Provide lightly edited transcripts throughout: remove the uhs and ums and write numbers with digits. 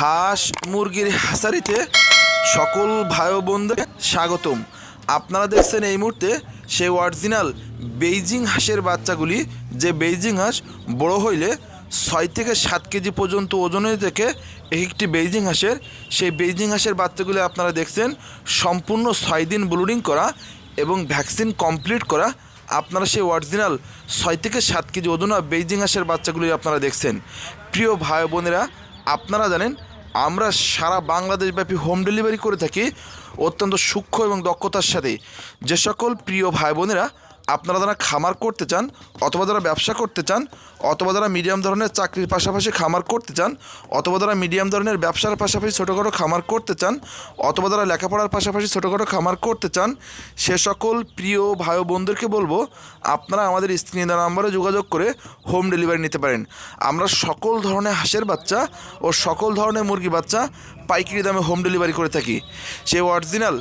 হাঁস মুরগির হ্যাচারিতে সকল ভাই বোনদের স্বাগতম। আপনারা দেখছেন এই মুহূর্তে সেই অরিজিনাল বেইজিং হাঁসের বাচ্চাগুলি, যে বেইজিং হাঁস বড় হইলে 6 থেকে 7 কেজি পর্যন্ত ওজনের থেকে একটি বেইজিং হাঁসের, সেই বেইজিং হাঁসের বাচ্চাগুলি আপনারা দেখছেন সম্পূর্ণ 6 দিন ব্লুডিং করা এবং ভ্যাকসিন কমপ্লিট করা। আপনারা সেই অরিজিনাল 6 থেকে 7 কেজি ওজন বেইজিং হাঁসের বাচ্চাগুলি আপনারা দেখছেন। প্রিয় ভাই বোনেরা, আপনারা জানেন আমরা সারা বাংলাদেশব্যাপী হোম ডেলিভারি করে থাকি অত্যন্ত সূক্ষ্ম এবং দক্ষতার সাথে। যে সকল প্রিয় ভাই বোনেরা আপনারা যারা খামার করতে চান, অথবা যারা ব্যবসা করতে চান, অথবা যারা মিডিয়াম ধরনের চাকরির পাশাপাশি খামার করতে চান, অথবা যারা মিডিয়াম ধরনের ব্যবসার পাশাপাশি ছোটোখাটো খামার করতে চান, অথবা যারা লেখাপড়ার পাশাপাশি ছোটোখাটো খামার করতে চান, সে সকল প্রিয় ভাই বোনদেরকে বলবো আপনারা আমাদের স্ক্রিনে দেওয়া নাম্বারে যোগাযোগ করে হোম ডেলিভারি নিতে পারেন। আমরা সকল ধরনের হাঁসের বাচ্চা ও সকল ধরনের মুরগি বাচ্চা পাইকারি দামে হোম ডেলিভারি করে থাকি। সেই অরিজিনাল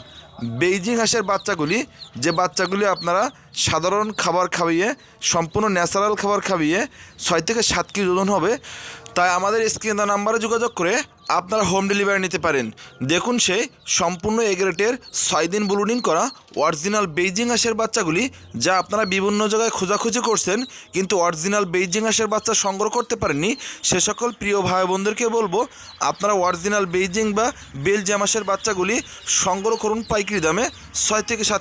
বেইজিং হাঁসের বাচ্চাগুলি, যে বাচ্চাগুলি আপনারা সাধারণ খাবার খাইয়ে, সম্পূর্ণ ন্যাচারাল খাবার খাইয়ে 6 থেকে 7 কেজি ওজন হবে, তাই আমাদের স্ক্রিনে নাম্বারে যোগাযোগ করে আপনারা হোম ডেলিভারি নিতে পারেন। দেখুন সেই সম্পূর্ণ এগ্রেটের 6 দিন ব্লুডিং করা অরিজিনাল বেইজিং হাঁসের বাচ্চাগুলি, যা আপনারা বিভিন্ন জায়গায় খোঁজাখুঁজি করছেন কিন্তু অরিজিনাল বেইজিং হাঁসের বাচ্চা সংগ্রহ করতে পারেননি। সে সকল প্রিয় ভাই বোনদেরকে বলবো আপনারা অরিজিনাল বেইজিং বা বেলজিয়াম হাঁসের বাচ্চাগুলি সংগ্রহ করুন পাইকারি দামে 6 থেকে 7